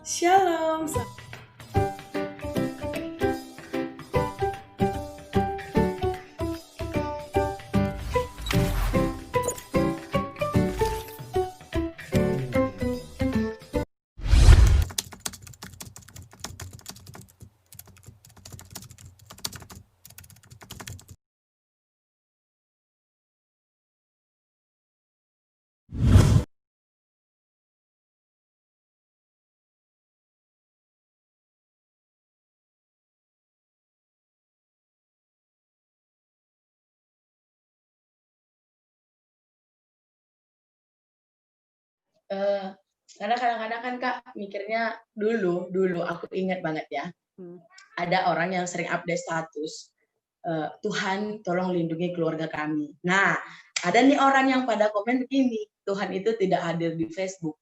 Shalom. Eh, karena kadang-kadang kan Kak mikirnya dulu aku ingat banget ya, ada orang yang sering update status, Tuhan tolong lindungi keluarga kami. Nah, ada nih orang yang pada komen begini, Tuhan itu tidak hadir di Facebook,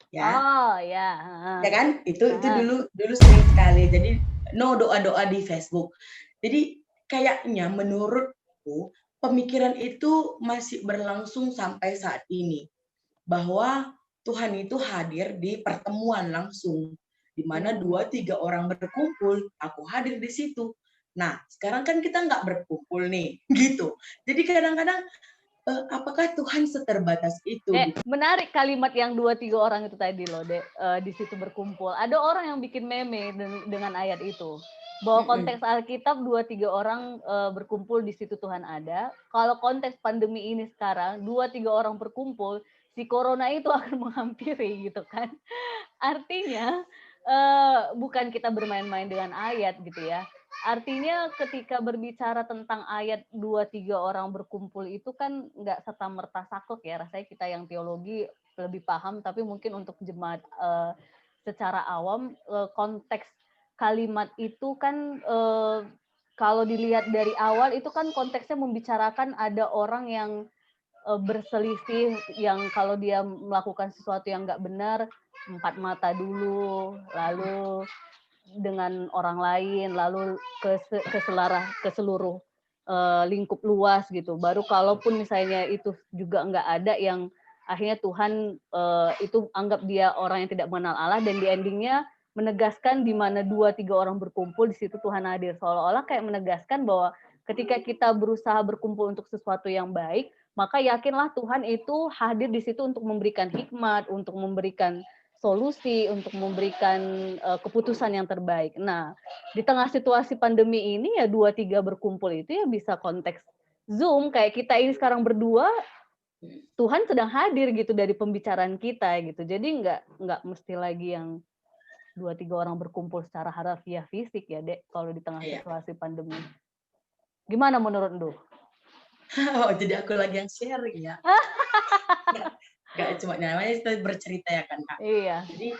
ya. Oh ya. Ya kan? Itu dulu sering sekali. Jadi no doa-doa di Facebook. Jadi kayaknya menurutku pemikiran itu masih berlangsung sampai saat ini, bahwa Tuhan itu hadir di pertemuan langsung, di mana 2-3 orang berkumpul, aku hadir di situ. Nah, sekarang kan kita nggak berkumpul nih, gitu. Jadi kadang-kadang, apakah Tuhan seterbatas itu? Dek, menarik kalimat yang 2-3 orang itu tadi loh, Dek. Di situ berkumpul. Ada orang yang bikin meme dengan ayat itu. Bahwa konteks Alkitab 2-3 orang berkumpul di situ Tuhan ada. Kalau konteks pandemi ini sekarang 2-3 orang berkumpul, si corona itu akan menghampiri gitu kan. Artinya bukan kita bermain-main dengan ayat gitu ya. Artinya ketika berbicara tentang ayat 2-3 orang berkumpul itu kan nggak serta-merta saklek ya. Rasanya kita yang teologi lebih paham, tapi mungkin untuk jemaat secara awam konteks kalimat itu kan kalau dilihat dari awal itu kan konteksnya membicarakan ada orang yang berselisih, yang kalau dia melakukan sesuatu yang nggak benar, 4 mata dulu, lalu dengan orang lain, lalu ke seluruh lingkup luas gitu. Baru kalaupun misalnya itu juga nggak ada, yang akhirnya Tuhan itu anggap dia orang yang tidak mengenal Allah, dan di endingnya menegaskan di mana 2-3 orang berkumpul di situ Tuhan hadir. Seolah-olah kayak menegaskan bahwa ketika kita berusaha berkumpul untuk sesuatu yang baik, maka yakinlah Tuhan itu hadir di situ untuk memberikan hikmat, untuk memberikan solusi, untuk memberikan keputusan yang terbaik. Nah, di tengah situasi pandemi ini ya 2-3 berkumpul itu ya bisa konteks Zoom, kayak kita ini sekarang berdua, Tuhan sedang hadir gitu dari pembicaraan kita gitu. Jadi nggak mesti lagi yang 2-3 orang berkumpul secara harfiah fisik ya, Dek, kalau di tengah situasi pandemi. Gimana menurut Ndu? Oh, jadi aku lagi yang sharing ya. Gak cuma namanya kita bercerita ya kan Kak. Iya. Jadi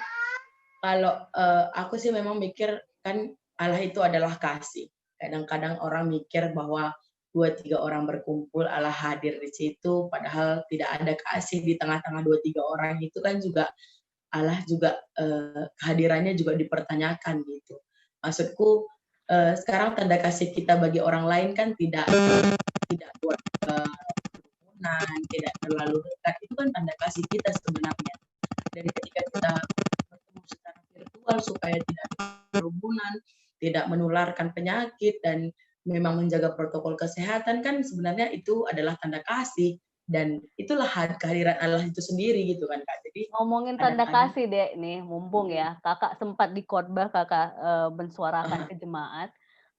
kalau aku sih memang mikir kan Allah itu adalah kasih. Kadang-kadang orang mikir bahwa 2-3 orang berkumpul Allah hadir di situ, padahal tidak ada kasih di tengah-tengah 2-3 orang itu kan juga Allah juga kehadirannya juga dipertanyakan gitu. Maksudku sekarang tanda kasih kita bagi orang lain kan tidak buat kerumunan, tidak terlalu dekat, itu kan tanda kasih kita sebenarnya. Dan ketika kita bertemu secara virtual supaya tidak kerumunan, tidak menularkan penyakit, dan memang menjaga protokol kesehatan, kan sebenarnya itu adalah tanda kasih, dan itulah kehadiran Allah itu sendiri gitu kan Kak. Jadi ngomongin tanda kasih, Dek, nih mumpung ya Kakak sempat di khotbah, Kakak mensuarakan ke jemaat.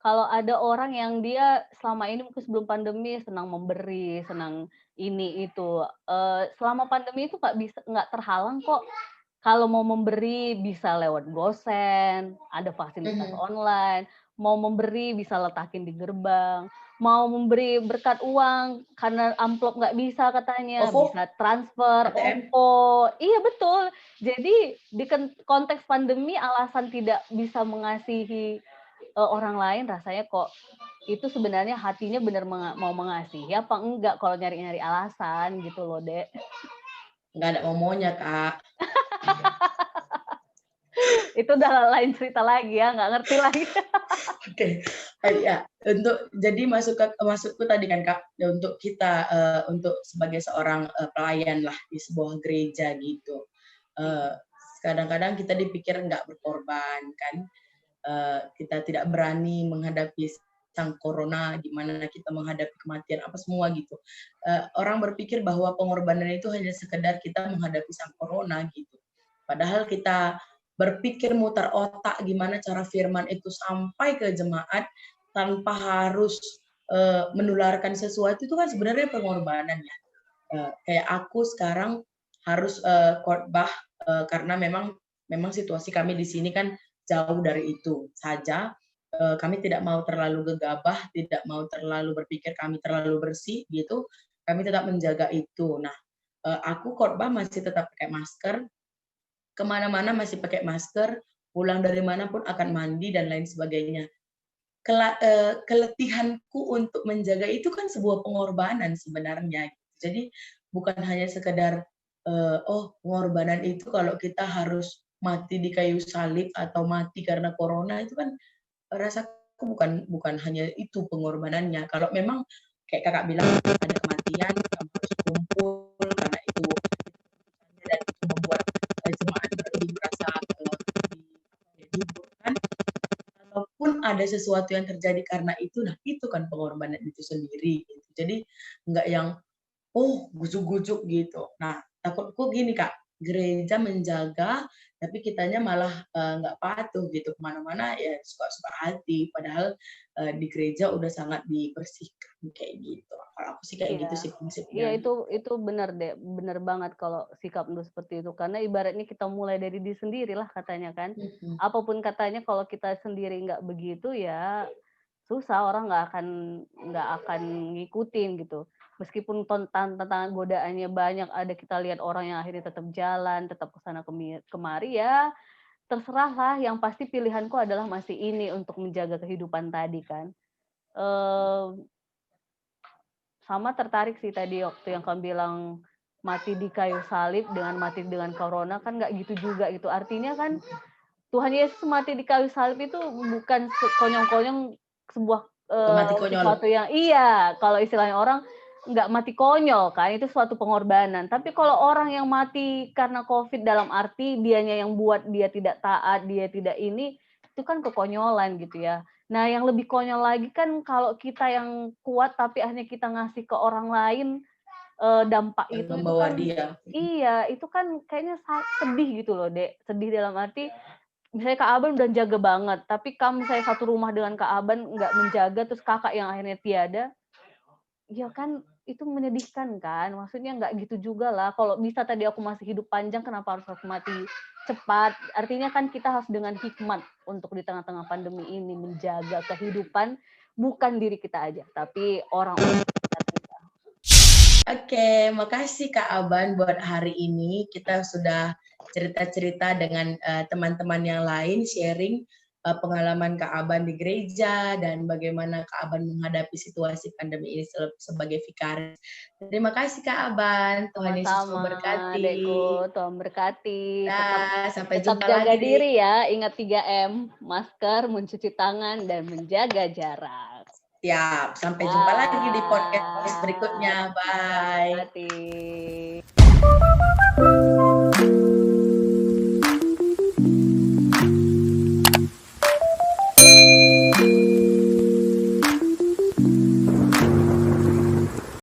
Kalau ada orang yang dia selama ini mungkin sebelum pandemi senang memberi, senang ini itu, selama pandemi itu nggak terhalang kok. Kalau mau memberi bisa lewat GoSend, ada fasilitas online, mau memberi bisa letakin di gerbang, mau memberi berkat uang karena amplop nggak bisa katanya, OVO, bisa transfer, ATM. OVO. Iya betul. Jadi di konteks pandemi alasan tidak bisa mengasihi orang lain, rasanya kok itu sebenarnya hatinya benar mau mengasihi apa enggak, kalau nyari-nyari alasan gitu loh, Dek. Nggak ada momonya Kak. Itu udah lain cerita lagi ya, nggak ngerti lagi. Oke, ya untuk jadi masukku tadi kan Kak, ya, untuk kita untuk sebagai seorang pelayan lah di sebuah gereja gitu. kadang-kadang kita dipikir nggak berkorban kan, kita tidak berani menghadapi sang corona, gimana kita menghadapi kematian apa semua gitu. Orang berpikir bahwa pengorbanan itu hanya sekedar kita menghadapi sang corona gitu. Padahal kita berpikir mutar otak gimana cara firman itu sampai ke jemaat tanpa harus menularkan sesuatu, itu kan sebenarnya pengorbanan ya. Kayak aku sekarang harus khotbah karena memang situasi kami di sini kan jauh dari itu saja. Kami tidak mau terlalu gegabah, tidak mau terlalu berpikir kami terlalu bersih gitu. Kami tetap menjaga itu. Nah, aku khotbah masih tetap pakai masker, kemana-mana masih pakai masker, pulang dari mana pun akan mandi dan lain sebagainya. Keletihanku untuk menjaga itu kan sebuah pengorbanan sebenarnya. Jadi bukan hanya sekedar pengorbanan itu kalau kita harus mati di kayu salib atau mati karena corona, itu kan rasaku bukan hanya itu pengorbanannya. Kalau memang kayak kakak bilang ada kematian, kamu harus kumpul karena itu dan itu membuat jemaat lebih merasa dihiburkan. Kalaupun ada sesuatu yang terjadi karena itu, nah itu kan pengorbanan itu sendiri. Gitu. Jadi nggak yang gujuk-gujuk gitu. Nah, takutku gini Kak, gereja menjaga, tapi kitanya malah nggak patuh gitu kemana-mana ya suka-suka hati. Padahal di gereja udah sangat dibersihkan kayak gitu. Kalau aku sih kayak gitu Iya, sih iya prinsipnya. itu benar deh, benar banget kalau sikap lu seperti itu. Karena ibaratnya kita mulai dari diri sendiri lah katanya kan. Mhm. Apapun katanya kalau kita sendiri nggak begitu ya susah, orang nggak akan ngikutin gitu. Meskipun tantangan godaannya banyak, ada kita lihat orang yang akhirnya tetap jalan, tetap kesana kemari ya terserah lah. Yang pasti pilihanku adalah masih ini untuk menjaga kehidupan tadi kan. Eh, Sama tertarik sih tadi waktu yang kamu bilang mati di kayu salib dengan mati dengan corona kan nggak gitu juga gitu. Artinya kan Tuhan Yesus mati di kayu salib itu bukan konyong-konyong sebuah Mati konyol. sesuatu yang iya kalau istilahnya orang nggak mati konyol kan itu suatu pengorbanan. Tapi kalau orang yang mati karena COVID dalam arti dianya yang buat dia tidak taat, dia tidak ini itu kan kekonyolan gitu ya. Nah, yang lebih konyol lagi kan kalau kita yang kuat tapi akhirnya kita ngasih ke orang lain dampak Yang itu membawa kan dia. iya, itu kan kayaknya sedih gitu loh, Dek. Sedih dalam arti misalnya Kak Aban udah jaga banget, tapi kamu misalnya satu rumah dengan Kak Aban nggak menjaga terus Kakak yang akhirnya tiada, ya kan itu menyedihkan kan. Maksudnya nggak gitu juga lah. Kalau bisa tadi aku masih hidup panjang, kenapa harus aku mati cepat? Artinya kan kita harus dengan hikmat untuk di tengah-tengah pandemi ini menjaga kehidupan bukan diri kita aja, tapi orang-orang sekitar kita. Oke, makasih Kak Aban buat hari ini. Kita sudah cerita-cerita dengan teman-teman yang lain, sharing pengalaman Kak Aban di gereja dan bagaimana Kak Aban menghadapi situasi pandemi ini sebagai vikaris. Terima kasih Kak Aban. Tuhan Yesus Sama-sama, memberkati. Adekku. Tuhan berkati. Tetap Dah, sampai tetap jumpa jaga lagi di diri ya. Ingat 3M, masker, mencuci tangan, dan menjaga jarak. Siap. Sampai jumpa lagi di podcast Dah. berikutnya. Tuhan Bye. berkati.